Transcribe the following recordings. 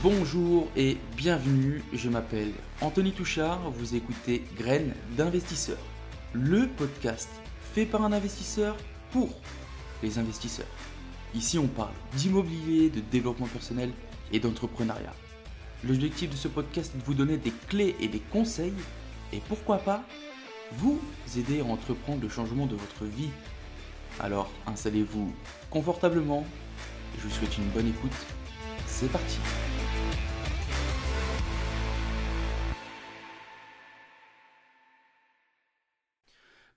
Bonjour et bienvenue, je m'appelle Anthony Touchard, vous écoutez Graines d'investisseurs, le podcast fait par un investisseur pour les investisseurs. Ici on parle d'immobilier, de développement personnel et d'entrepreneuriat. L'objectif de ce podcast est de vous donner des clés et des conseils et pourquoi pas vous aider à entreprendre le changement de votre vie. Alors installez-vous confortablement et je vous souhaite une bonne écoute. C'est parti.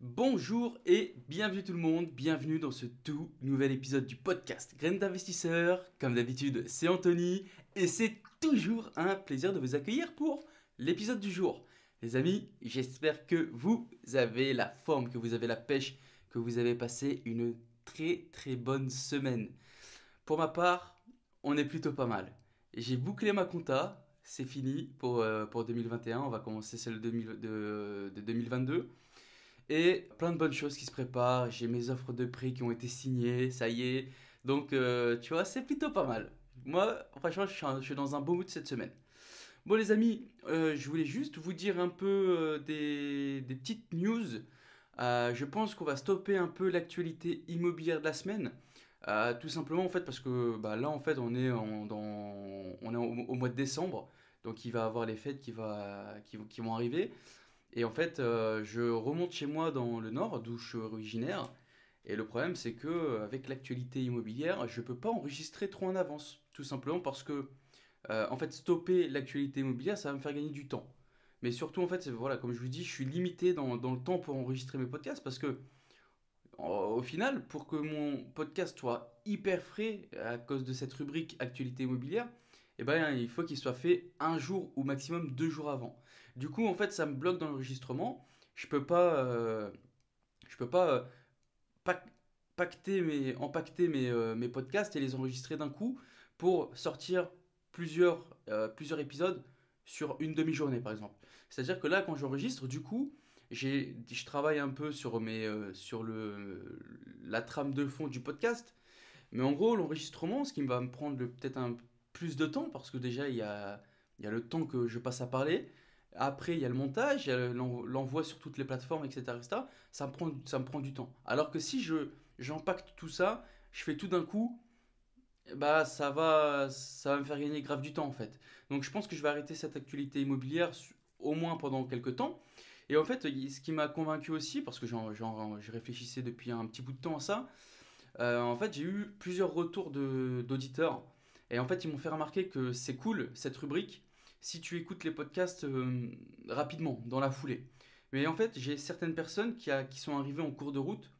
Bonjour et bienvenue tout le monde, bienvenue dans ce tout nouvel épisode du podcast Graines d'investisseurs. Comme d'habitude, c'est Anthony et c'est toujours un plaisir de vous accueillir pour l'épisode du jour. Les amis, j'espère que vous avez la forme, que vous avez la pêche, que vous avez passé une très bonne semaine. Pour ma part, on est plutôt pas mal. J'ai bouclé ma compta, c'est fini pour 2021, on va commencer celle de 2022. Et plein de bonnes choses qui se préparent. J'ai mes offres de prix qui ont été signées, ça y est. Donc, tu vois, c'est plutôt pas mal. Moi, franchement, je suis dans un beau mood cette semaine. Bon, les amis, je voulais juste vous dire un peu des petites news. Je pense qu'on va stopper un peu l'actualité immobilière de la semaine. Tout simplement, en fait, parce que là, en fait, on est au mois de décembre. Donc, il va y avoir les fêtes qui vont arriver. Et en fait, je remonte chez moi dans le nord, d'où je suis originaire. Et le problème, c'est que avec l'actualité immobilière, je ne peux pas enregistrer trop en avance. Tout simplement parce que, en fait, stopper l'actualité immobilière, ça va me faire gagner du temps. Mais surtout, en fait, voilà, comme je vous dis, je suis limité dans le temps pour enregistrer mes podcasts parce que, au final, pour que mon podcast soit hyper frais à cause de cette rubrique actualité immobilière, eh ben, il faut qu'il soit fait un jour ou maximum 2 jours avant. Du coup, en fait, ça me bloque dans l'enregistrement. Je peux pas pac- empaqueter mes podcasts et les enregistrer d'un coup pour sortir plusieurs épisodes sur une demi-journée, par exemple. C'est-à-dire que là, quand j'enregistre, du coup, je travaille un peu sur la trame de fond du podcast. Mais en gros, l'enregistrement, ce qui va me prendre peut-être un plus de temps, parce que déjà, il y a le temps que je passe à parler. Après, il y a le montage, il y a l'envoi sur toutes les plateformes, etc., etc. Ça me prend du temps. Alors que si j'empacte tout ça, je fais tout d'un coup, bah ça va me faire gagner grave du temps en fait. Donc je pense que je vais arrêter cette actualité immobilière au moins pendant quelques temps. Et en fait, ce qui m'a convaincu aussi, parce que j'y réfléchissais depuis un petit bout de temps à ça, en fait, j'ai eu plusieurs retours d'auditeurs. Et en fait, ils m'ont fait remarquer que c'est cool, cette rubrique, si tu écoutes les podcasts rapidement, dans la foulée. Mais en fait, j'ai certaines personnes qui sont arrivées en cours de route.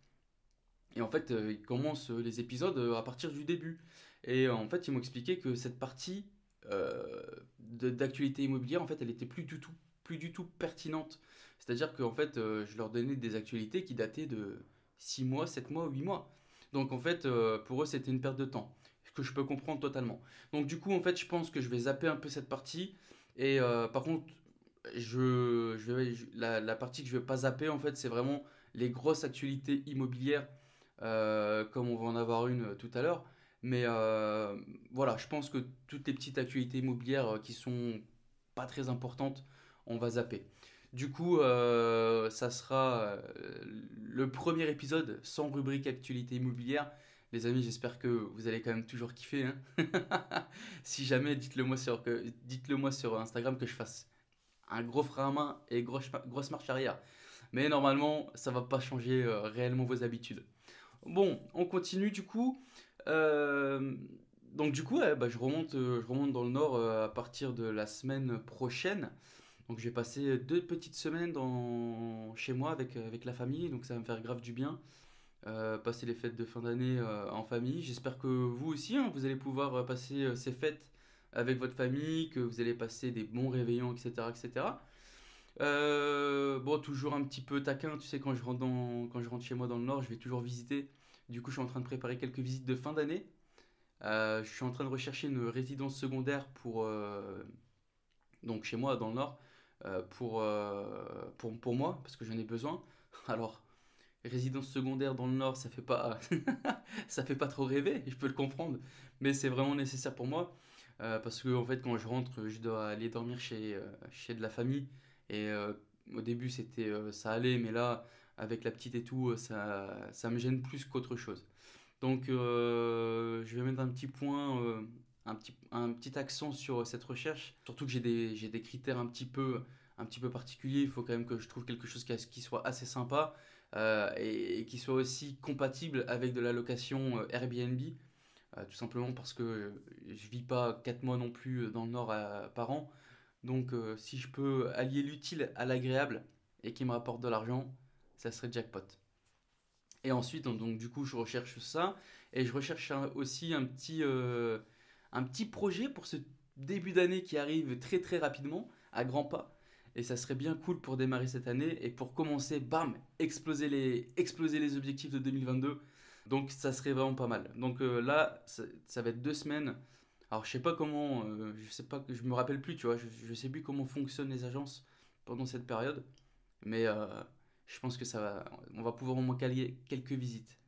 Et en fait, ils commencent les épisodes à partir du début. Et en fait, ils m'ont expliqué que cette partie d'actualité immobilière, en fait, elle était plus du tout pertinente. C'est-à-dire qu'en fait, je leur donnais des actualités qui dataient de 6 mois, 7 mois, 8 mois. Donc en fait, pour eux, c'était une perte de temps. Ce que je peux comprendre totalement. Donc du coup, en fait, je pense que je vais zapper un peu cette partie. Et par contre, la partie que je vais pas zapper, en fait, c'est vraiment les grosses actualités immobilières, comme on va en avoir une tout à l'heure. Mais voilà, je pense que toutes les petites actualités immobilières qui sont pas très importantes, on va zapper. Du coup, ça sera le premier épisode sans rubrique actualité immobilière. Les amis, j'espère que vous allez quand même toujours kiffer, hein. Si jamais, dites-le moi sur Instagram que je fasse un gros frein à main et grosse marche arrière. Mais normalement, ça va pas changer réellement vos habitudes. Bon, on continue du coup. Euh, donc du coup, ouais, je remonte dans le nord à partir de la semaine prochaine. Donc je vais passer 2 petites semaines chez moi avec la famille, donc ça va me faire grave du bien. Passer les fêtes de fin d'année en famille. J'espère que vous aussi, hein, vous allez pouvoir passer ces fêtes avec votre famille, que vous allez passer des bons réveillons, etc., etc. Bon, toujours un petit peu taquin, tu sais, quand je rentre chez moi dans le nord, je vais toujours visiter. Du coup, je suis en train de préparer quelques visites de fin d'année. Je suis en train de rechercher une résidence secondaire donc chez moi dans le nord, pour moi, parce que j'en ai besoin. Alors, résidence secondaire dans le nord, ça fait pas trop rêver, je peux le comprendre, mais c'est vraiment nécessaire pour moi. parce que en fait, quand je rentre, je dois aller dormir chez de la famille. Et au début, ça allait, mais là, avec la petite et tout, ça me gêne plus qu'autre chose. Donc, je vais mettre un petit point, un petit accent sur cette recherche. Surtout que j'ai des critères un petit peu particuliers. Il faut quand même que je trouve quelque chose qui soit assez sympa et qui soit aussi compatible avec de la location Airbnb. Tout simplement parce que je vis pas 4 mois non plus dans le Nord par an. Donc, si je peux allier l'utile à l'agréable et qui me rapporte de l'argent, ça serait jackpot. Et ensuite, donc, du coup, je recherche ça. Et je recherche aussi un petit projet pour ce début d'année qui arrive très très rapidement, à grands pas. Et ça serait bien cool pour démarrer cette année et pour commencer, bam, exploser les objectifs de 2022. Donc ça serait vraiment pas mal. Donc là, ça va être 2 semaines. Alors je sais pas comment, je sais pas, je me rappelle plus, tu vois, je sais plus comment fonctionnent les agences pendant cette période. Mais je pense que on va pouvoir au moins caler quelques visites.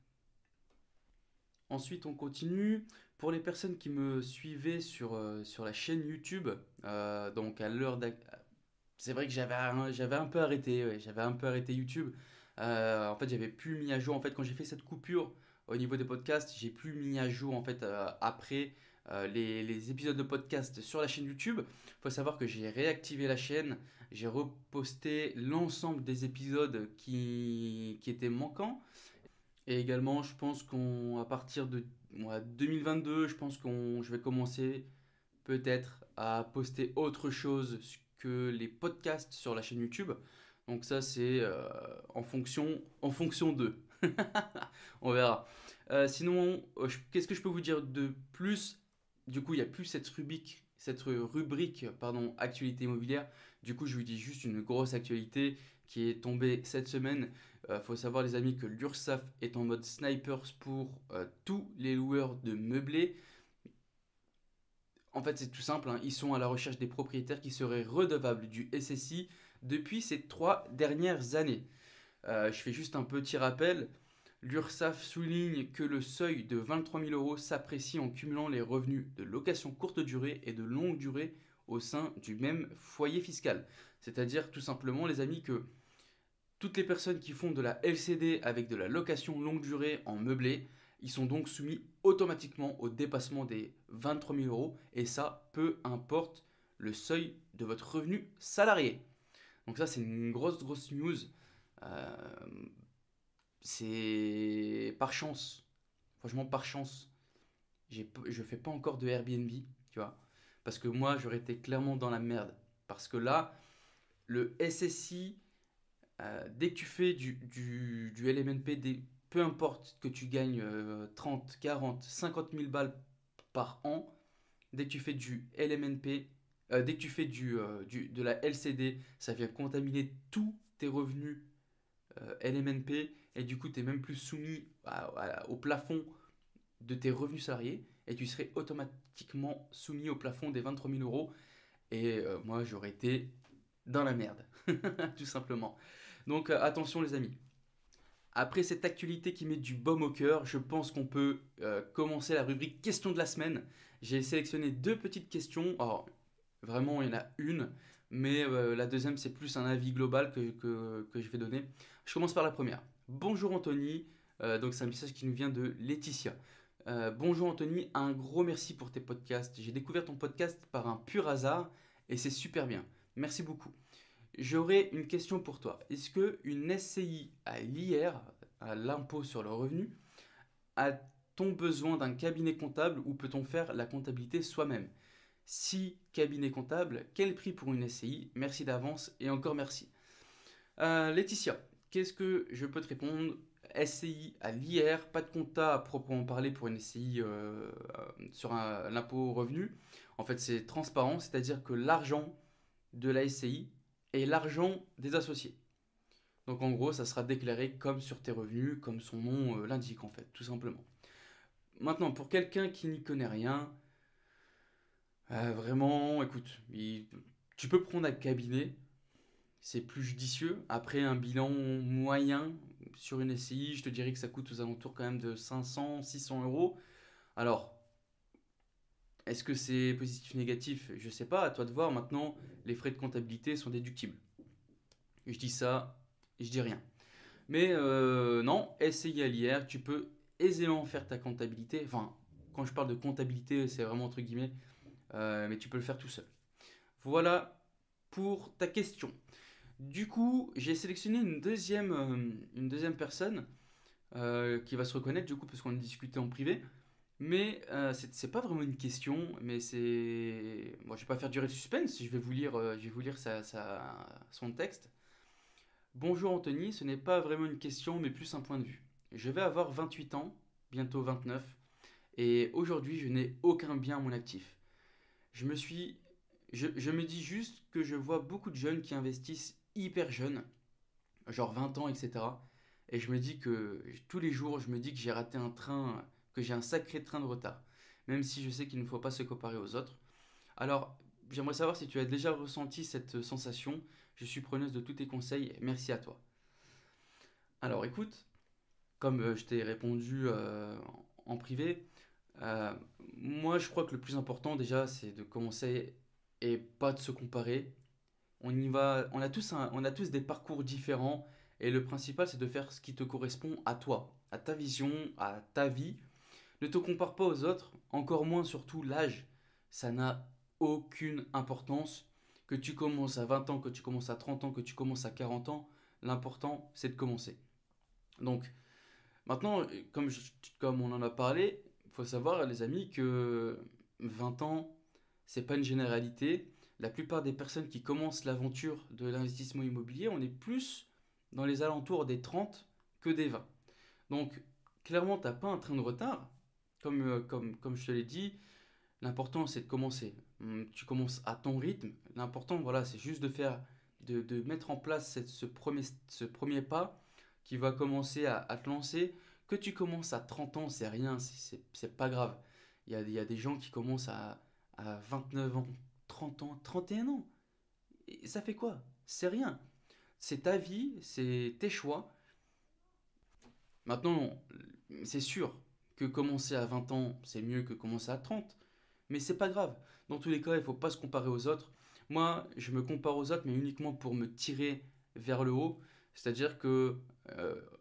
Ensuite, on continue. Pour les personnes qui me suivaient sur la chaîne YouTube, donc à l'heure c'est vrai que j'avais un peu arrêté, ouais, j'avais un peu arrêté YouTube. En fait, j'avais plus mis à jour. En fait, quand j'ai fait cette coupure au niveau des podcasts, j'ai plus mis à jour en fait après les épisodes de podcast sur la chaîne YouTube. Il faut savoir que j'ai réactivé la chaîne, j'ai reposté l'ensemble des épisodes qui étaient manquants. Et également, je pense qu'à partir de 2022, je pense je vais commencer peut-être à poster autre chose que les podcasts sur la chaîne YouTube. Donc ça, c'est en fonction d'eux. On verra. Sinon, qu'est-ce que je peux vous dire de plus? Du coup, il n'y a plus cette rubrique, pardon, actualité immobilière. Du coup, je vous dis juste une grosse actualité qui est tombée cette semaine. Il faut savoir, les amis, que l'URSSAF est en mode snipers pour tous les loueurs de meublés. En fait, c'est tout simple, hein. Ils sont à la recherche des propriétaires qui seraient redevables du SSI depuis ces 3 dernières années. Je fais juste un petit rappel. L'URSSAF souligne que le seuil de 23 000 euros s'apprécie en cumulant les revenus de location courte durée et de longue durée au sein du même foyer fiscal. C'est-à-dire tout simplement, les amis, que toutes les personnes qui font de la LCD avec de la location longue durée en meublé, ils sont donc soumis automatiquement au dépassement des 23 000 euros, et ça, peu importe le seuil de votre revenu salarié. Donc ça, c'est une grosse news. Euh, c'est par chance, franchement par chance, je fais pas encore de Airbnb, tu vois, parce que moi, j'aurais été clairement dans la merde. Parce que là, le SSI, dès que tu fais du LMNP, peu importe que tu gagnes 30, 40, 50 000 balles par an, dès que tu fais du LMNP, dès que tu fais de la LCD, ça vient contaminer tous tes revenus LMNP, et du coup, tu n'es même plus soumis au plafond de tes revenus salariés et tu serais automatiquement soumis au plafond des 23 000 euros. Et moi, j'aurais été dans la merde, tout simplement. Donc attention les amis. Après cette actualité qui met du baume au cœur, je pense qu'on peut commencer la rubrique questions de la semaine. J'ai sélectionné 2 petites questions. Alors, vraiment, il y en a une, mais la deuxième, c'est plus un avis global que je vais donner. Je commence par la première. Bonjour Anthony. Donc, c'est un message qui nous vient de Laetitia. Bonjour Anthony, un gros merci pour tes podcasts. J'ai découvert ton podcast par un pur hasard et c'est super bien. Merci beaucoup. J'aurais une question pour toi. Est-ce que une SCI à l'IR, à l'impôt sur le revenu, a-t-on besoin d'un cabinet comptable ou peut-on faire la comptabilité soi-même? Si cabinet comptable, quel prix pour une SCI? Merci d'avance et encore merci. Laetitia, qu'est-ce que je peux te répondre? SCI à l'IR, pas de compta à proprement parler pour une SCI sur l'impôt au revenu. En fait, c'est transparent, c'est-à-dire que l'argent de la SCI est l'argent des associés. Donc en gros, ça sera déclaré comme sur tes revenus, comme son nom l'indique en fait, tout simplement. Maintenant, pour quelqu'un qui n'y connaît rien, vraiment, écoute, tu peux prendre un cabinet, c'est plus judicieux. Après un bilan moyen sur une SCI, je te dirais que ça coûte aux alentours quand même de 500, 600 euros. Alors, Est-ce que c'est positif ou négatif? Je sais pas, à toi de voir. Maintenant, les frais de comptabilité sont déductibles. Je dis ça, je dis rien. Mais non, S égale IR, tu peux aisément faire ta comptabilité. Enfin, quand je parle de comptabilité, c'est vraiment entre guillemets, mais tu peux le faire tout seul. Voilà pour ta question. Du coup, j'ai sélectionné une deuxième personne qui va se reconnaître, du coup, parce qu'on a discuté en privé. Mais c'est pas vraiment une question, mais c'est. Bon, je vais pas faire durer le suspense, je vais vous lire son texte. Bonjour Anthony, ce n'est pas vraiment une question, mais plus un point de vue. Je vais avoir 28 ans, bientôt 29, et aujourd'hui je n'ai aucun bien à mon actif. Je me suis. Je me dis juste que je vois beaucoup de jeunes qui investissent hyper jeunes, genre 20 ans, etc. Et je me dis que tous les jours, je me dis que j'ai raté un train, que j'ai un sacré train de retard. Même si je sais qu'il ne faut pas se comparer aux autres. Alors, j'aimerais savoir si tu as déjà ressenti cette sensation. Je suis preneuse de tous tes conseils. Merci à toi. Alors, écoute, comme je t'ai répondu en privé, euh, moi je crois que le plus important déjà, c'est de commencer et pas de se comparer. On y va, on a tous des parcours différents et le principal c'est de faire ce qui te correspond à toi, à ta vision, à ta vie. Ne te compare pas aux autres, encore moins surtout l'âge. Ça n'a aucune importance. Que tu commences à 20 ans, que tu commences à 30 ans, que tu commences à 40 ans, l'important c'est de commencer. Donc maintenant, comme on en a parlé, il faut savoir les amis que 20 ans, c'est pas une généralité. La plupart des personnes qui commencent l'aventure de l'investissement immobilier, on est plus dans les alentours des 30 que des 20. Donc, clairement, tu n'as pas un train de retard. Comme je te l'ai dit, l'important, c'est de commencer. Tu commences à ton rythme. L'important, voilà, c'est juste de mettre en place ce premier pas qui va commencer à te lancer. Que tu commences à 30 ans, c'est rien, c'est pas grave. Il y a des gens qui commencent à 29 ans, 30 ans, 31 ans. Et ça fait quoi? C'est rien. C'est ta vie, c'est tes choix. Maintenant, c'est sûr que commencer à 20 ans, c'est mieux que commencer à 30. Mais c'est pas grave. Dans tous les cas, il faut pas se comparer aux autres. Moi, je me compare aux autres, mais uniquement pour me tirer vers le haut. C'est-à-dire que,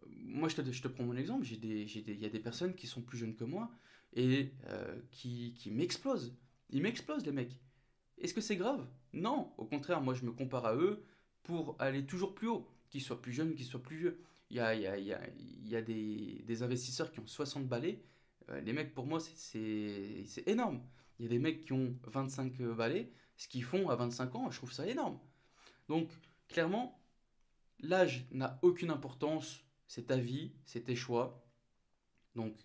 moi, je te prends mon exemple. Il y a des personnes qui sont plus jeunes que moi et qui m'explosent. Ils m'explosent, les mecs. Est-ce que c'est grave? Non. Au contraire, moi, je me compare à eux pour aller toujours plus haut. Qu'ils soient plus jeunes, qu'ils soient plus vieux. Il y a des investisseurs qui ont 60 balais. Les mecs, pour moi, c'est énorme. Il y a des mecs qui ont 25 balais, ce qu'ils font à 25 ans, je trouve ça énorme. Donc, clairement, l'âge n'a aucune importance, c'est ta vie, c'est tes choix. Donc,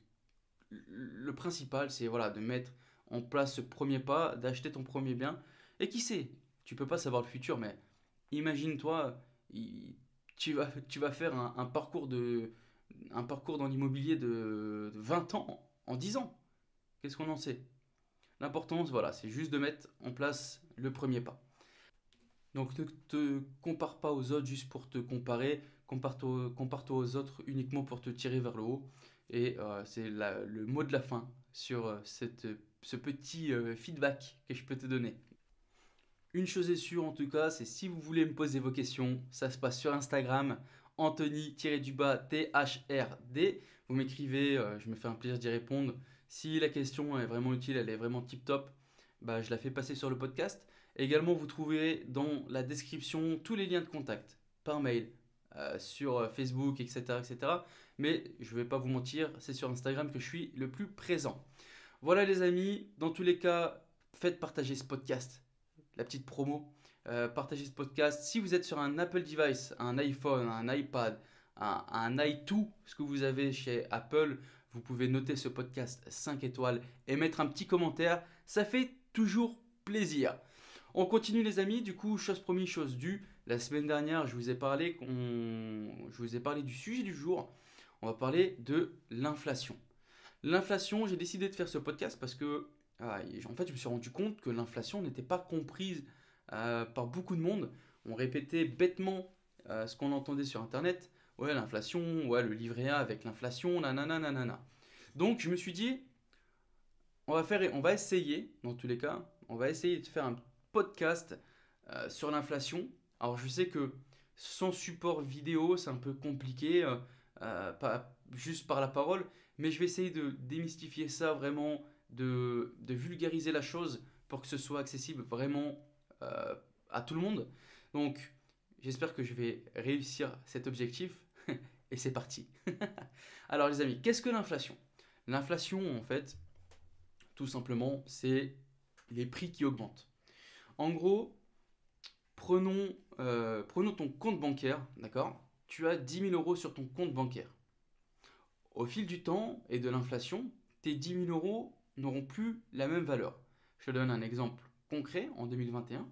le principal, c'est voilà, de mettre en place ce premier pas, d'acheter ton premier bien. Et qui sait, tu peux pas savoir le futur, mais imagine-toi, tu vas faire un parcours dans l'immobilier de 20 ans en 10 ans. Qu'est-ce qu'on en sait? L'importance, voilà, c'est juste de mettre en place le premier pas. Donc ne te compare pas aux autres juste pour te comparer, compare-toi aux autres uniquement pour te tirer vers le haut. Et c'est le mot de la fin sur ce petit feedback que je peux te donner. Une chose est sûre en tout cas, c'est si vous voulez me poser vos questions, ça se passe sur Instagram, Anthony-THRD. Vous m'écrivez, je me fais un plaisir d'y répondre. Si la question est vraiment utile, elle est vraiment tip top, bah, je la fais passer sur le podcast. Également, vous trouverez dans la description tous les liens de contact par mail, sur Facebook, etc., etc. Mais je ne vais pas vous mentir, c'est sur Instagram que je suis le plus présent. Voilà les amis, dans tous les cas, faites partager ce podcast, la petite promo. Partagez ce podcast. Si vous êtes sur un Apple device, un iPhone, un iPad, un i2, ce que vous avez chez Apple, vous pouvez noter ce podcast 5 étoiles et mettre un petit commentaire. Ça fait toujours plaisir. On continue les amis, du coup, chose promise, chose due. La semaine dernière, je vous ai parlé du sujet du jour. On va parler de l'inflation. L'inflation, j'ai décidé de faire ce podcast parce que, en fait, je me suis rendu compte que l'inflation n'était pas comprise par beaucoup de monde. On répétait bêtement ce qu'on entendait sur Internet. Ouais, l'inflation, ouais, le livret A avec l'inflation, nanana, nanana. Donc, je me suis dit, on va essayer, dans tous les cas, on va essayer de faire un podcast sur l'inflation. Alors je sais que sans support vidéo, c'est un peu compliqué, pas juste par la parole, mais je vais essayer de démystifier ça vraiment, de vulgariser la chose pour que ce soit accessible vraiment euh, à tout le monde. Donc j'espère que je vais réussir cet objectif et c'est parti. Alors les amis, qu'est-ce que l'inflation? L'inflation en fait, tout simplement, c'est les prix qui augmentent. En gros, prenons ton compte bancaire, d'accord? Tu as 10 000 € sur ton compte bancaire. Au fil du temps et de l'inflation, tes 10 000 € n'auront plus la même valeur. Je te donne un exemple concret en 2021.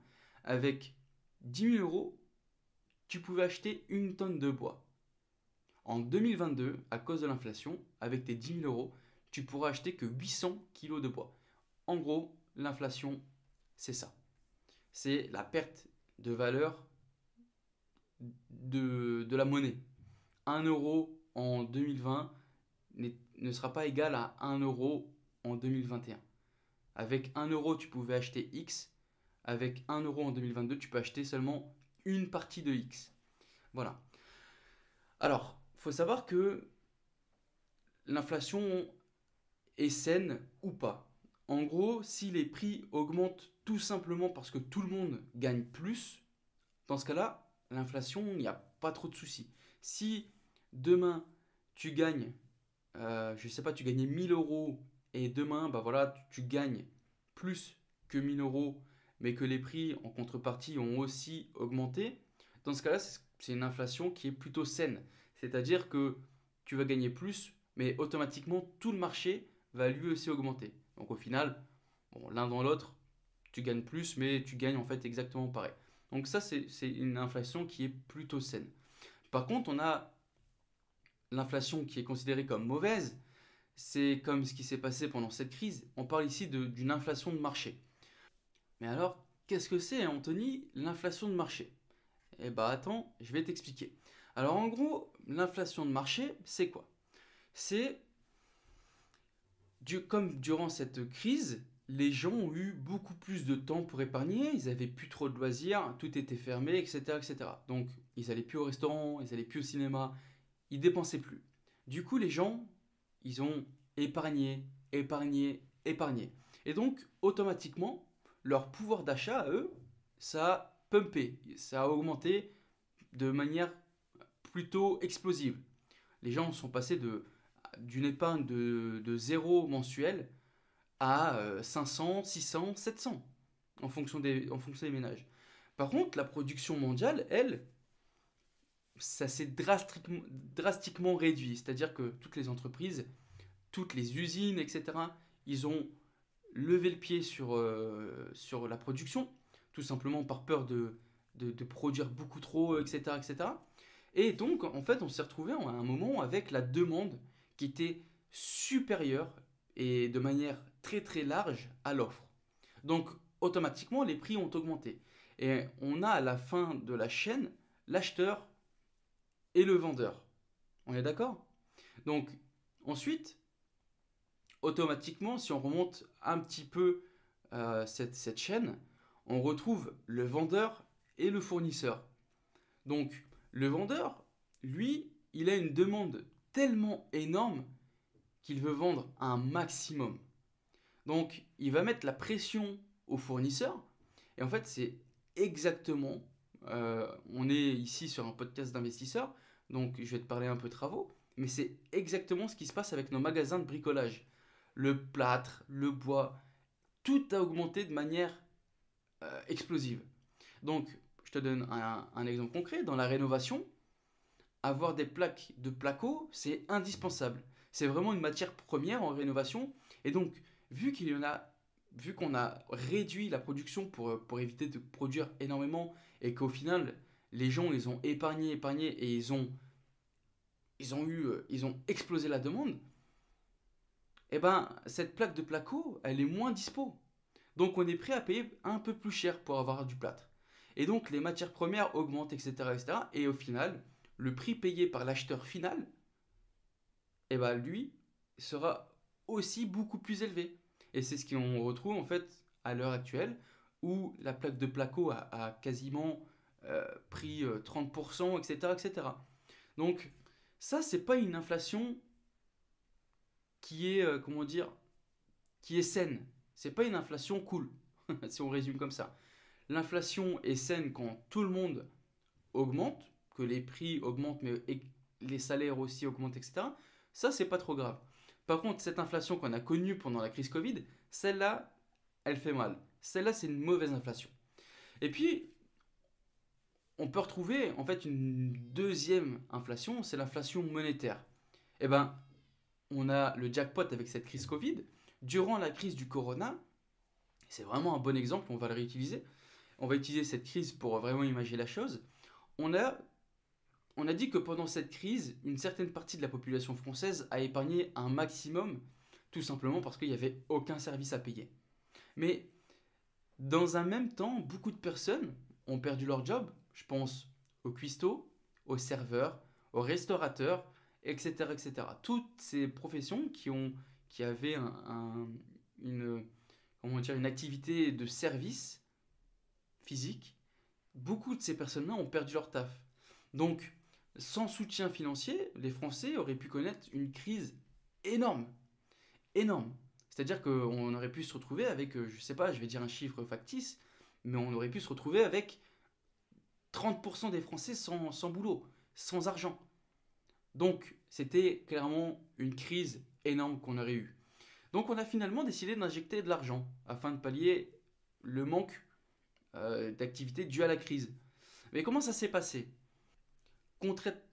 Avec 10 000 €, tu pouvais acheter une tonne de bois. En 2022, à cause de l'inflation, avec tes 10 000 €, tu pourras acheter que 800 kilos de bois. En gros, l'inflation, c'est ça. C'est la perte de valeur de la monnaie. 1 € en 2020 ne sera pas égal à 1 € en 2021. Avec 1 € tu pouvais acheter X. Avec 1 € en 2022, tu peux acheter seulement une partie de X. Voilà. Alors, il faut savoir que l'inflation est saine ou pas. En gros, si les prix augmentent tout simplement parce que tout le monde gagne plus, dans ce cas-là, l'inflation, il n'y a pas trop de soucis. Si demain tu gagnes, je ne sais pas, tu gagnais 1 000 € et demain, bah voilà, tu gagnes plus que 1 000 €, mais que les prix en contrepartie ont aussi augmenté, dans ce cas-là, c'est une inflation qui est plutôt saine. C'est-à-dire que tu vas gagner plus, mais automatiquement tout le marché va lui aussi augmenter. Donc au final, bon, l'un dans l'autre, tu gagnes plus, mais tu gagnes en fait exactement pareil. Donc ça, c'est une inflation qui est plutôt saine. Par contre, on a l'inflation qui est considérée comme mauvaise. C'est comme ce qui s'est passé pendant cette crise. On parle ici d'une inflation de marché. Mais alors, qu'est-ce que c'est, Anthony, l'inflation de marché? Eh bien, attends, je vais t'expliquer. Alors, en gros, l'inflation de marché, c'est quoi? C'est, comme durant cette crise, les gens ont eu beaucoup plus de temps pour épargner, ils avaient plus trop de loisirs, tout était fermé, etc., etc. Donc, ils allaient plus au restaurant, ils allaient plus au cinéma, ils dépensaient plus. Du coup, les gens, ils ont épargné, épargné, épargné. Et donc, automatiquement, leur pouvoir d'achat, à eux, ça a pumpé, ça a augmenté de manière plutôt explosive. Les gens sont passés d'une épargne de 0 mensuel à 500, 600, 700 en fonction des ménages. Par contre, la production mondiale, elle, ça s'est drastiquement réduit. C'est-à-dire que toutes les entreprises, toutes les usines, etc., ils ont levé le pied sur la production, tout simplement par peur de produire beaucoup trop, etc., etc. Et donc, en fait, on s'est retrouvé à un moment avec la demande qui était supérieure et de manière très très large à l'offre. Donc, automatiquement, les prix ont augmenté. Et on a à la fin de la chaîne l'acheteur et le vendeur. On est d'accord? Donc, ensuite, automatiquement, si on remonte un petit peu cette chaîne, on retrouve le vendeur et le fournisseur. Donc, le vendeur, lui, il a une demande tellement énorme qu'il veut vendre un maximum. Donc, il va mettre la pression au fournisseur. Et en fait, c'est exactement, on est ici sur un podcast d'investisseurs, donc je vais te parler un peu travaux, mais c'est exactement ce qui se passe avec nos magasins de bricolage. Le plâtre, le bois, tout a augmenté de manière explosive. Donc, je te donne un exemple concret. Dans la rénovation, avoir des plaques de placo, c'est indispensable. C'est vraiment une matière première en rénovation. Et donc, vu qu'on a réduit la production pour éviter de produire énormément et qu'au final, les gens, ils ont épargné, épargné et ils ont explosé la demande, eh ben, cette plaque de placo, elle est moins dispo. Donc, on est prêt à payer un peu plus cher pour avoir du plâtre. Et donc, les matières premières augmentent, etc., etc. Et au final, le prix payé par l'acheteur final, eh ben, lui, sera aussi beaucoup plus élevé. Et c'est ce qu'on retrouve en fait à l'heure actuelle, où la plaque de placo a quasiment pris 30%, etc., etc. Donc ça, c'est pas une inflation qui est, comment dire, qui est saine. C'est pas une inflation cool, si on résume comme ça. L'inflation est saine quand tout le monde augmente, que les prix augmentent, mais les salaires aussi augmentent, etc. Ça, c'est pas trop grave. Par contre, cette inflation qu'on a connue pendant la crise Covid, celle-là, elle fait mal. Celle-là, c'est une mauvaise inflation. Et puis, on peut retrouver en fait une deuxième inflation, c'est l'inflation monétaire. Eh ben, on a le jackpot avec cette crise Covid. Durant la crise du corona, c'est vraiment un bon exemple, on va le réutiliser. On va utiliser cette crise pour vraiment imaginer la chose. On a, on a dit que pendant cette crise, une certaine partie de la population française a épargné un maximum, tout simplement parce qu'il n'y avait aucun service à payer. Mais dans un même temps, beaucoup de personnes ont perdu leur job. Je pense aux cuistots, aux serveurs, aux restaurateurs, etc., etc. Toutes ces professions qui avaient une, comment dire, une activité de service physique, beaucoup de ces personnes-là ont perdu leur taf. Donc, sans soutien financier, les Français auraient pu connaître une crise énorme. Énorme. C'est-à-dire qu'on aurait pu se retrouver avec, je sais pas, je vais dire un chiffre factice, mais on aurait pu se retrouver avec 30% des Français sans boulot, sans argent. Donc, c'était clairement une crise énorme qu'on aurait eue. Donc, on a finalement décidé d'injecter de l'argent afin de pallier le manque d'activité due à la crise. Mais comment ça s'est passé?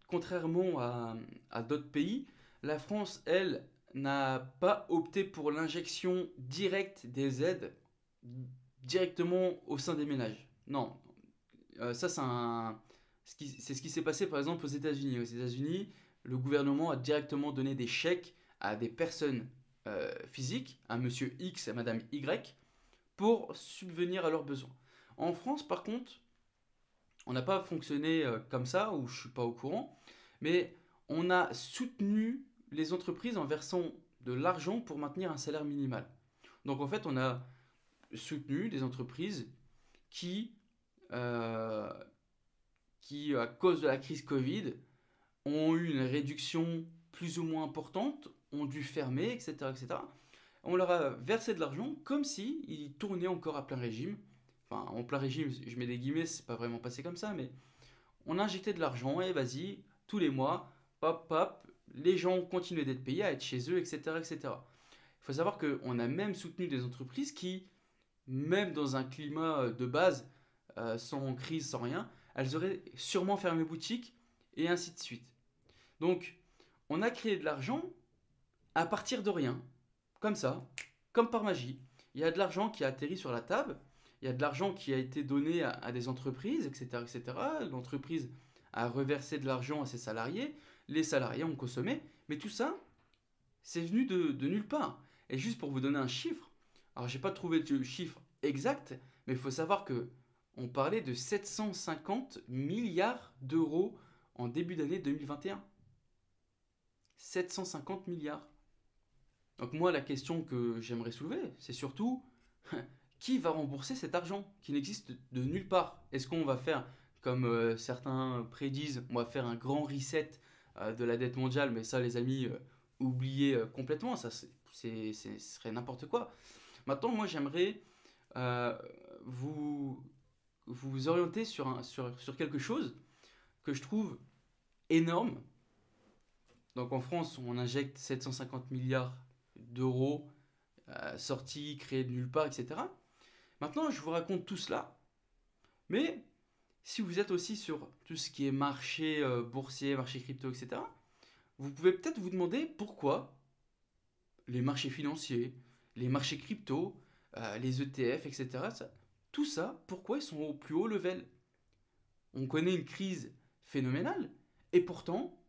Contrairement à d'autres pays, la France, elle, n'a pas opté pour l'injection directe des aides directement au sein des ménages. Non. Ça, c'est ce qui s'est passé par exemple aux États-Unis. Aux États-Unis, le gouvernement a directement donné des chèques à des personnes physiques, à monsieur X, à madame Y, pour subvenir à leurs besoins. En France, par contre, on n'a pas fonctionné comme ça, ou je ne suis pas au courant, mais on a soutenu les entreprises en versant de l'argent pour maintenir un salaire minimal. Donc en fait, on a soutenu des entreprises qui, euh, à cause de la crise Covid, ont eu une réduction plus ou moins importante, ont dû fermer, etc., etc. On leur a versé de l'argent comme si ils tournaient encore à plein régime. Enfin, en plein régime, je mets des guillemets, c'est pas vraiment passé comme ça, mais on a injecté de l'argent et vas-y, tous les mois, hop, hop, les gens continuaient d'être payés, à être chez eux, etc., etc. Il faut savoir qu'on a même soutenu des entreprises qui, même dans un climat de base, sans crise, sans rien, elles auraient sûrement fermé boutique et ainsi de suite. Donc, on a créé de l'argent à partir de rien, comme ça, comme par magie. Il y a de l'argent qui a atterri sur la table, il y a de l'argent qui a été donné à des entreprises, etc., etc. L'entreprise a reversé de l'argent à ses salariés, les salariés ont consommé, mais tout ça, c'est venu de nulle part. Et juste pour vous donner un chiffre, alors j'ai pas trouvé le chiffre exact, mais il faut savoir que on parlait de 750 milliards d'euros en début d'année 2021. 750 milliards. Donc moi, la question que j'aimerais soulever, c'est surtout qui va rembourser cet argent qui n'existe de nulle part? Est-ce qu'on va faire, comme certains prédisent, on va faire un grand reset de la dette mondiale, mais ça, les amis, oubliez complètement, ça, ce serait n'importe quoi. Maintenant, moi, j'aimerais euh, vous, vous orienter sur quelque chose que je trouve énorme. Donc en France, on injecte 750 milliards d'euros sortis, créés de nulle part, etc. Maintenant, je vous raconte tout cela, mais si vous êtes aussi sur tout ce qui est marché boursier, marché crypto, etc., vous pouvez peut-être vous demander pourquoi les marchés financiers, les marchés crypto, les ETF, etc., tout ça, pourquoi ils sont au plus haut level? On connaît une crise phénoménale, et pourtant,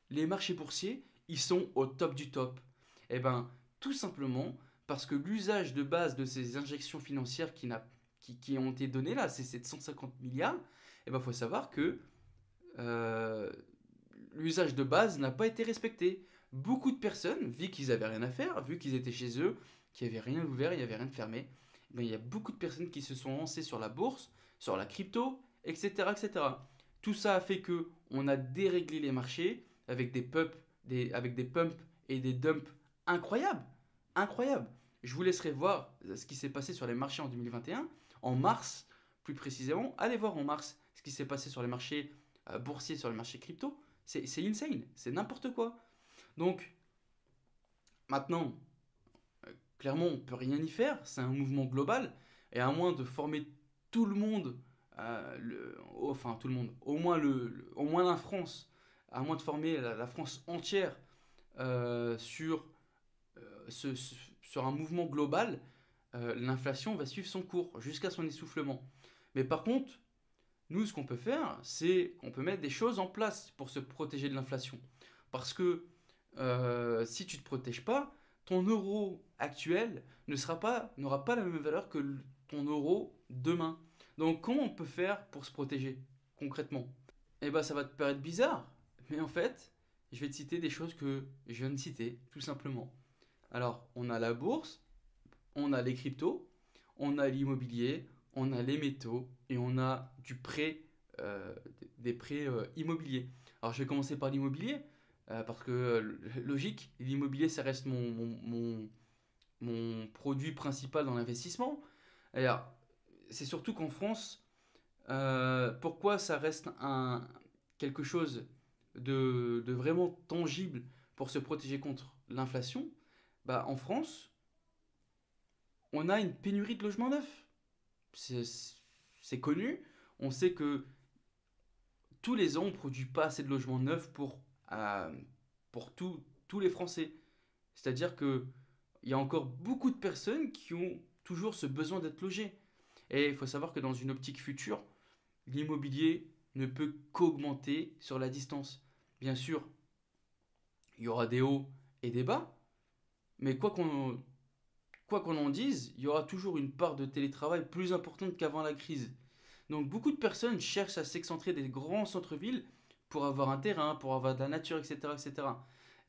les marchés boursiers, ils sont au top du top. Eh bien, tout simplement parce que l'usage de base de ces injections financières qui ont été données là, ces 750 milliards, eh ben, faut savoir que euh, l'usage de base n'a pas été respecté. Beaucoup de personnes, vu qu'ils n'avaient rien à faire, vu qu'ils étaient chez eux, qu'il n'y avait rien d'ouvert, il n'y avait rien de fermé, eh bien, il y a beaucoup de personnes qui se sont lancées sur la bourse, sur la crypto, etc., etc. Tout ça a fait que on a déréglé les marchés avec avec des pumps et des dumps incroyables. Incroyables. Je vous laisserai voir ce qui s'est passé sur les marchés en 2021. En mars, plus précisément, allez voir en mars ce qui s'est passé sur les marchés boursiers, sur les marchés crypto. C'est insane, c'est n'importe quoi. Donc, maintenant, clairement, on ne peut rien y faire. C'est un mouvement global. Et à moins de former tout le monde, enfin tout le monde, au moins la France, à moins de former la France entière sur, sur un mouvement global, l'inflation va suivre son cours jusqu'à son essoufflement. Mais par contre, nous, ce qu'on peut faire, c'est qu'on peut mettre des choses en place pour se protéger de l'inflation. Parce que si tu ne te protèges pas, ton euro actuel n'aura pas la même valeur que ton euro demain. Donc comment on peut faire pour se protéger concrètement? Eh bien ça va te paraître bizarre, mais en fait, je vais te citer des choses que je viens de citer, tout simplement. Alors, on a la bourse, on a les cryptos, on a l'immobilier, on a les métaux et on a du prêt, euh, des prêts immobiliers. Alors je vais commencer par l'immobilier parce que logique, l'immobilier ça reste mon produit principal dans l'investissement. Alors c'est surtout qu'en France, pourquoi ça reste quelque chose de vraiment tangible pour se protéger contre l'inflation? Bah, en France, on a une pénurie de logements neufs. C'est c'est connu. On sait que tous les ans, on ne produit pas assez de logements neufs euh, pour tous les Français. C'est-à-dire qu'il y a encore beaucoup de personnes qui ont toujours ce besoin d'être logées. Et il faut savoir que dans une optique future, l'immobilier ne peut qu'augmenter sur la distance. Bien sûr, il y aura des hauts et des bas, mais quoi qu'on en dise, il y aura toujours une part de télétravail plus importante qu'avant la crise. Donc beaucoup de personnes cherchent à s'excentrer des grands centres-villes pour avoir un terrain, pour avoir de la nature, etc., etc.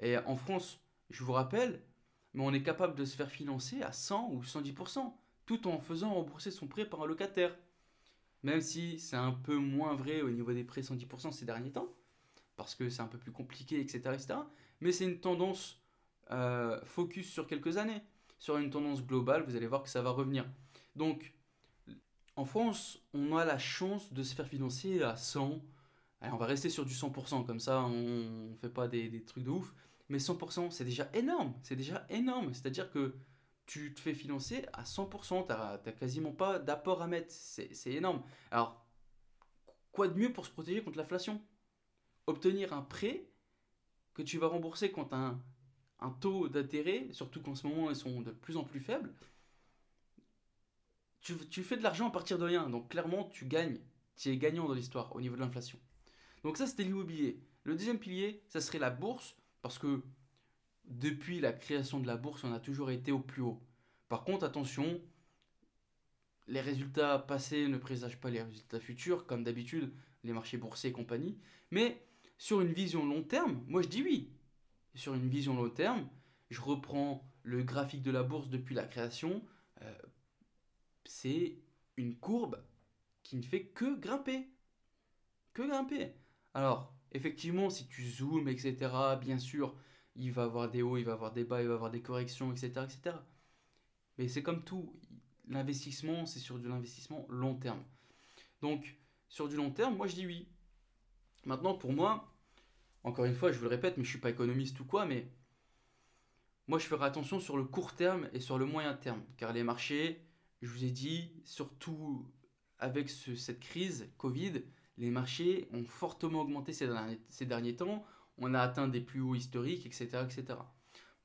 Et en France, je vous rappelle, mais on est capable de se faire financer à 100 ou 110%, tout en faisant rembourser son prêt par un locataire. Même si c'est un peu moins vrai au niveau des prêts 110% ces derniers temps, parce que c'est un peu plus compliqué, etc. etc. Mais c'est une tendance focus sur quelques années. Sur une tendance globale, vous allez voir que ça va revenir. Donc, en France, on a la chance de se faire financer à 100. Allez, on va rester sur du 100%, comme ça on ne fait pas des trucs de ouf. Mais 100%, c'est déjà énorme. C'est déjà énorme. C'est-à-dire que tu te fais financer à 100%. Tu n'as quasiment pas d'apport à mettre. C'est énorme. Alors, quoi de mieux pour se protéger contre l'inflation? Obtenir un prêt que tu vas rembourser contre un taux d'intérêt, surtout qu'en ce moment ils sont de plus en plus faibles. Tu fais de l'argent à partir de rien. Donc clairement, tu gagnes. Tu es gagnant dans l'histoire au niveau de l'inflation. Donc ça, c'était l'immobilier. Le deuxième pilier, ça serait la bourse, parce que depuis la création de la bourse, on a toujours été au plus haut. Par contre, attention, les résultats passés ne présagent pas les résultats futurs, comme d'habitude, les marchés boursiers et compagnie. Mais sur une vision long terme, moi je dis oui. Sur une vision long terme, je reprends le graphique de la bourse depuis la création. euh, c'est une courbe qui ne fait que grimper. Que grimper. Alors, effectivement, si tu zoomes, etc., bien sûr, il va y avoir des hauts, il va y avoir des bas, il va y avoir des corrections, etc., etc. Mais c'est comme tout. L'investissement, c'est sur de l'investissement long terme. Donc, sur du long terme, moi je dis oui. Maintenant, pour moi, encore une fois, je vous le répète, mais je ne suis pas économiste ou quoi, mais moi je ferai attention sur le court terme et sur le moyen terme. Car les marchés, je vous ai dit, surtout avec cette crise Covid, les marchés ont fortement augmenté ces derniers temps. On a atteint des plus hauts historiques, etc., etc.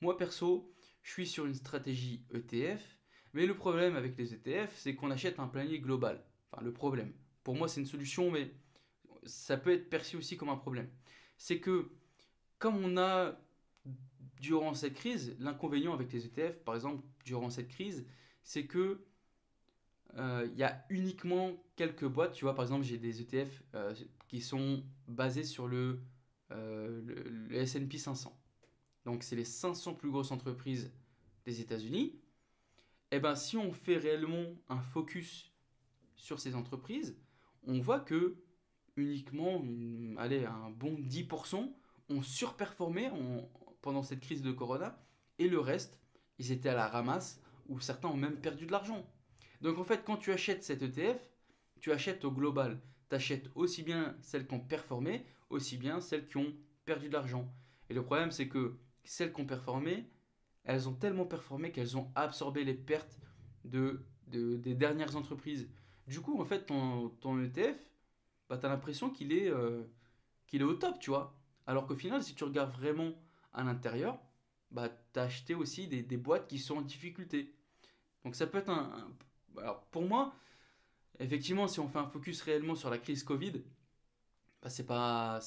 Moi perso, je suis sur une stratégie ETF, mais le problème avec les ETF, c'est qu'on achète un panier global. Enfin, le problème. Pour moi, c'est une solution, mais ça peut être perçu aussi comme un problème. C'est que, comme on a, durant cette crise, l'inconvénient avec les ETF, par exemple, durant cette crise, c'est que il y a uniquement quelques boîtes. Tu vois, par exemple, j'ai des ETF qui sont basés sur le S&P 500. Donc, c'est les 500 plus grosses entreprises des États-Unis. Eh ben, si on fait réellement un focus sur ces entreprises, on voit que uniquement, allez, un bon 10% ont surperformé pendant cette crise de Corona, et le reste, ils étaient à la ramasse, ou certains ont même perdu de l'argent. Donc en fait, quand tu achètes cet ETF, tu achètes au global. Tu achètes aussi bien celles qui ont performé, aussi bien celles qui ont perdu de l'argent. Et le problème, c'est que celles qui ont performé, elles ont tellement performé qu'elles ont absorbé les pertes des dernières entreprises. Du coup, en fait, ton ETF, bah, tu as l'impression qu'il est au top, tu vois. Alors qu'au final, si tu regardes vraiment à l'intérieur, bah, tu as acheté aussi des boîtes qui sont en difficulté. Donc ça peut être alors pour moi, effectivement, si on fait un focus réellement sur la crise Covid, bah,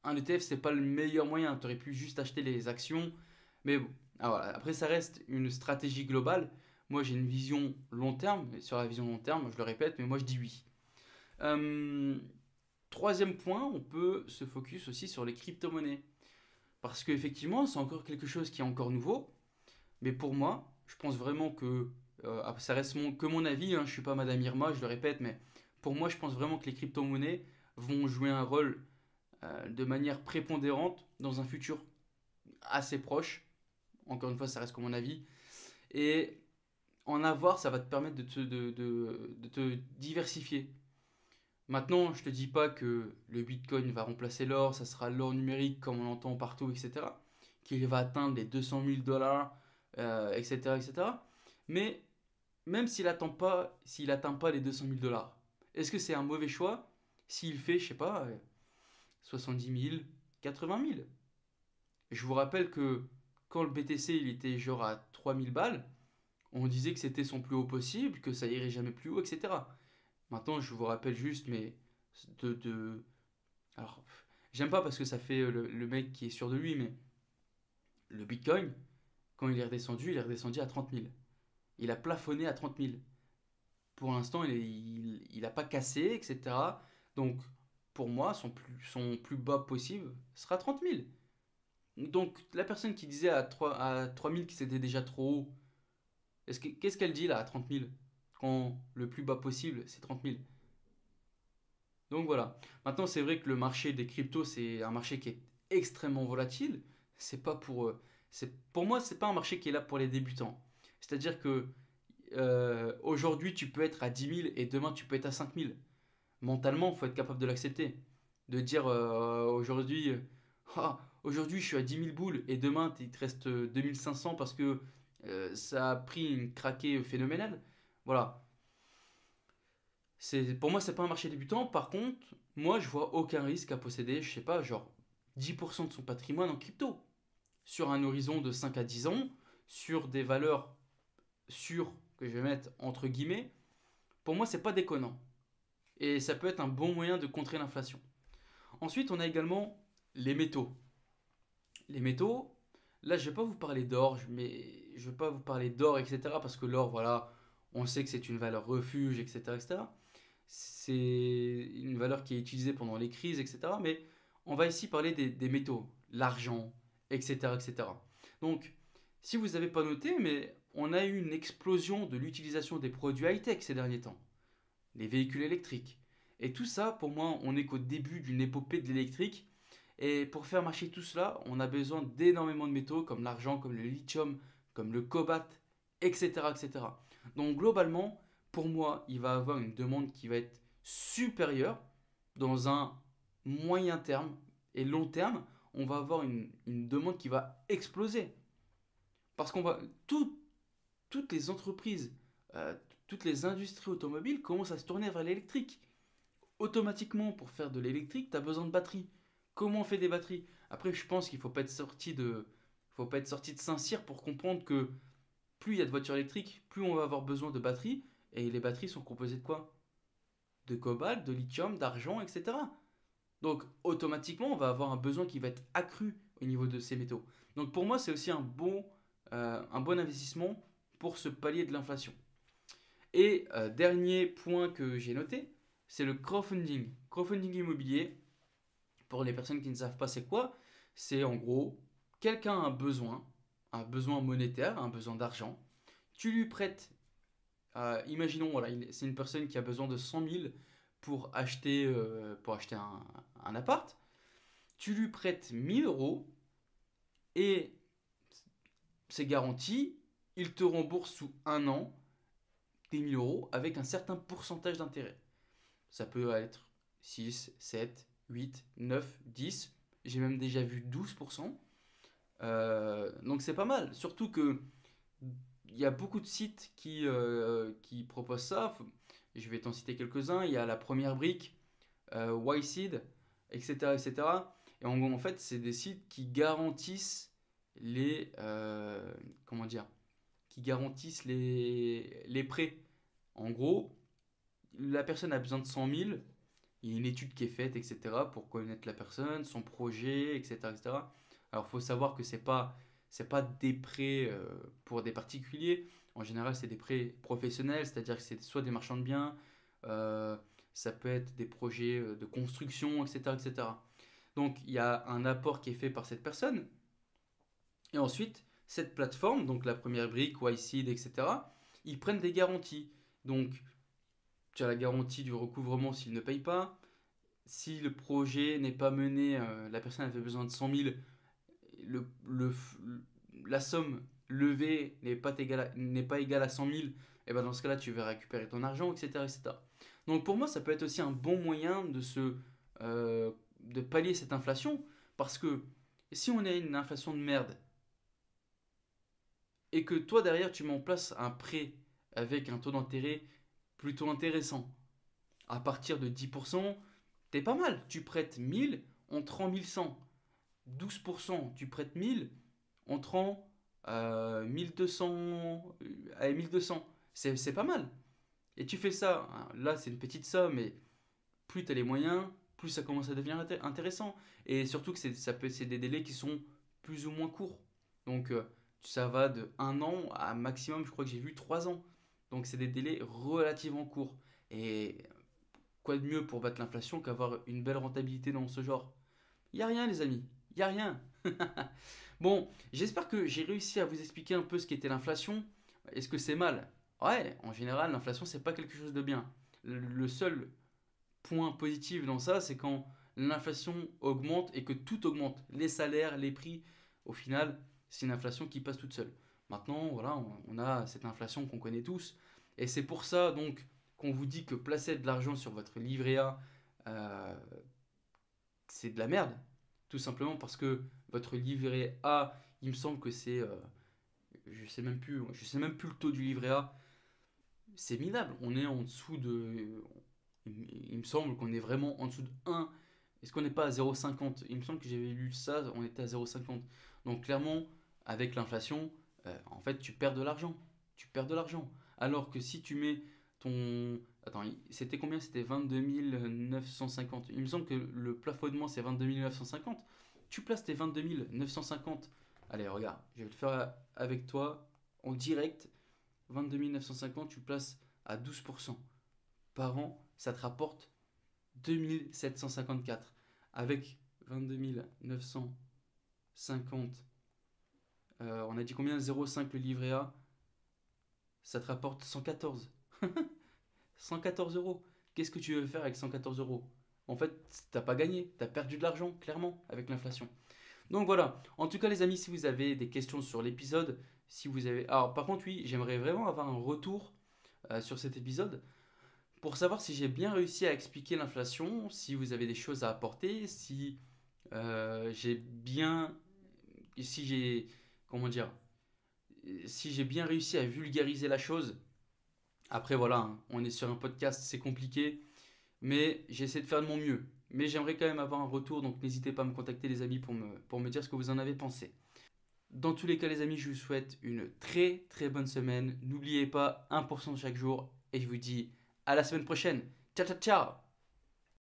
un ETF, c'est pas le meilleur moyen. Tu aurais pu juste acheter les actions. Mais bon, voilà. Après, ça reste une stratégie globale. Moi, j'ai une vision long terme. Et sur la vision long terme, je le répète, mais moi, je dis oui. Euh, Troisième point, on peut se focus aussi sur les crypto-monnaies. Parce qu'effectivement, c'est encore quelque chose qui est encore nouveau. Mais pour moi, je pense vraiment que ça reste que mon avis. Hein, je ne suis pas Madame Irma, je le répète, mais pour moi, je pense vraiment que les crypto-monnaies vont jouer un rôle de manière prépondérante dans un futur assez proche. Encore une fois, ça reste que mon avis. Et en avoir, ça va te permettre de te diversifier. Maintenant, je te dis pas que le Bitcoin va remplacer l'or, ça sera l'or numérique comme on l'entend partout, etc. Qu'il va atteindre les 200 000 dollars, etc., etc. Mais même s'il atteint pas les 200 000 dollars, est-ce que c'est un mauvais choix s'il fait, je sais pas, 70 000, 80 000? Je vous rappelle que quand le BTC il était genre à 3 000 balles, on disait que c'était son plus haut possible, que ça irait jamais plus haut, etc. Maintenant, je vous rappelle juste, mais de... Alors, j'aime pas parce que ça fait le mec qui est sûr de lui, mais le Bitcoin, quand il est redescendu à 30 000. Il a plafonné à 30 000. Pour l'instant, il a pas cassé, etc. Donc, pour moi, son plus bas possible sera 30 000. Donc, la personne qui disait à 3 000 que c'était déjà trop haut, qu'est-ce qu'elle dit là à 30 000? Quand le plus bas possible, c'est 30 000. Donc voilà. Maintenant, c'est vrai que le marché des cryptos, c'est un marché qui est extrêmement volatile. C'est pas pour, pour moi, c'est pas un marché qui est là pour les débutants. C'est-à-dire que aujourd'hui, tu peux être à 10 000 et demain, tu peux être à 5 000. Mentalement, il faut être capable de l'accepter. De dire aujourd'hui, aujourd'hui, je suis à 10 000 boules et demain, il te reste 2 500 parce que ça a pris une craquée phénoménale. Voilà. Pour moi, c'est pas un marché débutant. Par contre, moi, je vois aucun risque à posséder, je sais pas, genre 10% de son patrimoine en crypto. Sur un horizon de 5 à 10 ans, sur des valeurs sûres que je vais mettre entre guillemets, pour moi, c'est pas déconnant. Et ça peut être un bon moyen de contrer l'inflation. Ensuite, on a également les métaux. Les métaux, là, je vais pas vous parler d'or, mais je vais pas vous parler d'or, etc. Parce que l'or, voilà, on sait que c'est une valeur refuge, etc., etc. C'est une valeur qui est utilisée pendant les crises, etc. Mais on va ici parler des métaux, l'argent, etc., etc. Donc, si vous n'avez pas noté, mais on a eu une explosion de l'utilisation des produits high-tech ces derniers temps. Les véhicules électriques. Et tout ça, pour moi, on n'est qu'au début d'une épopée de l'électrique. Et pour faire marcher tout cela, on a besoin d'énormément de métaux comme l'argent, comme le lithium, comme le cobalt, etc., etc. Donc globalement, pour moi, il va y avoir une demande qui va être supérieure dans un moyen terme et long terme. On va avoir une demande qui va exploser. Parce qu'on va. Toutes les entreprises, euh, toutes les industries automobiles commencent à se tourner vers l'électrique. Automatiquement, pour faire de l'électrique, tu as besoin de batteries. Comment on fait des batteries? Après, je pense qu'il ne faut pas être sorti de Saint-Cyr pour comprendre que plus il y a de voitures électriques, plus on va avoir besoin de batteries. Et les batteries sont composées de quoi? De cobalt, de lithium, d'argent, etc. Donc automatiquement, on va avoir un besoin qui va être accru au niveau de ces métaux. Donc pour moi, c'est aussi un bon investissement pour ce palier de l'inflation. Et dernier point que j'ai noté, c'est le crowdfunding. Crowdfunding immobilier, pour les personnes qui ne savent pas c'est quoi, c'est en gros, quelqu'un a un besoin monétaire, un besoin d'argent. Tu lui prêtes, imaginons, voilà, c'est une personne qui a besoin de 100 000 pour acheter un appart. Tu lui prêtes 1000 euros et c'est garanti, il te rembourse sous un an tes 1000 euros avec un certain pourcentage d'intérêt. Ça peut être 6, 7, 8, 9, 10. J'ai même déjà vu 12%. Donc c'est pas mal. Surtout que il y a beaucoup de sites qui proposent ça. Je vais t'en citer quelques-uns. Il y a la première brique, YSeed, etc., etc. Et en fait, c'est des sites qui garantissent comment dire, qui garantissent les prêts. En gros, la personne a besoin de 100 000, il y a une étude qui est faite, etc., pour connaître la personne, son projet, etc., etc. Alors, il faut savoir que c'est pas des prêts pour des particuliers. En général, c'est des prêts professionnels, c'est-à-dire que c'est soit des marchands de biens, euh, ça peut être des projets de construction, etc., etc. Donc, il y a un apport qui est fait par cette personne. Et ensuite, cette plateforme, donc la première brique, YSeed, etc., ils prennent des garanties. Donc, tu as la garantie du recouvrement s'il ne paye pas. Si le projet n'est pas mené, la personne avait besoin de 100 000, le, le la somme levée n'est pas égale à 100 000, et ben dans ce cas-là, tu vas récupérer ton argent, etc., etc. Donc pour moi, ça peut être aussi un bon moyen de pallier cette inflation, parce que si on a une inflation de merde, et que toi derrière tu mets en place un prêt avec un taux d'intérêt plutôt intéressant, à partir de 10%, t'es pas mal. Tu prêtes 1000, on te rend 1100. 12%, tu prêtes 1000, on te rend 1200. À 1200. C'est pas mal. Et tu fais ça, hein, là c'est une petite somme, mais plus tu as les moyens, plus ça commence à devenir intéressant. Et surtout que c'est des délais qui sont plus ou moins courts. Donc ça va de un an à maximum, je crois que j'ai vu 3 ans. Donc c'est des délais relativement courts. Et quoi de mieux pour battre l'inflation qu'avoir une belle rentabilité dans ce genre? Il n'y a rien les amis, il n'y a rien. Bon, j'espère que j'ai réussi à vous expliquer un peu ce qu'était l'inflation. Est-ce que c'est mal? Ouais, en général, l'inflation, c'est pas quelque chose de bien. Le seul point positif dans ça, c'est quand l'inflation augmente et que tout augmente. Les salaires, les prix, au final, c'est une inflation qui passe toute seule. Maintenant, voilà, on a cette inflation qu'on connaît tous. Et c'est pour ça, donc, qu'on vous dit que placer de l'argent sur votre livret A, euh, c'est de la merde. Tout simplement parce que votre livret A, il me semble que c'est. Je sais même plus le taux du livret A. C'est minable. On est en dessous de. Il me semble qu'on est vraiment en dessous de 1. Est-ce qu'on n'est pas à 0,50? Il me semble que j'avais lu ça, on était à 0,50. Donc clairement, avec l'inflation, en fait, tu perds de l'argent. Tu perds de l'argent. Alors que si tu mets ton... Attends, c'était combien? C'était 22 950. Il me semble que le plafonnement, c'est 22 950. Tu places tes 22 950. Allez, regarde, je vais le faire avec toi en direct. 22 950, tu le places à 12% par an, ça te rapporte 2754. Avec 22 950, on a dit combien? 0,5 le livret A, ça te rapporte 114. 114 euros. Qu'est-ce que tu veux faire avec 114 euros? En fait, t'as pas gagné, t'as perdu de l'argent, clairement, avec l'inflation. Donc voilà, en tout cas les amis, si vous avez des questions sur l'épisode, si vous avez... Alors par contre oui, j'aimerais vraiment avoir un retour sur cet épisode pour savoir si j'ai bien réussi à expliquer l'inflation, si vous avez des choses à apporter, si j'ai bien... Si j'ai... Comment dire? Si j'ai bien réussi à vulgariser la chose. Après voilà, hein, on est sur un podcast, c'est compliqué, mais j'essaie de faire de mon mieux. Mais j'aimerais quand même avoir un retour, donc n'hésitez pas à me contacter les amis pour me dire ce que vous en avez pensé. Dans tous les cas les amis, je vous souhaite une très très bonne semaine. N'oubliez pas 1% chaque jour et je vous dis à la semaine prochaine. Ciao ciao ciao.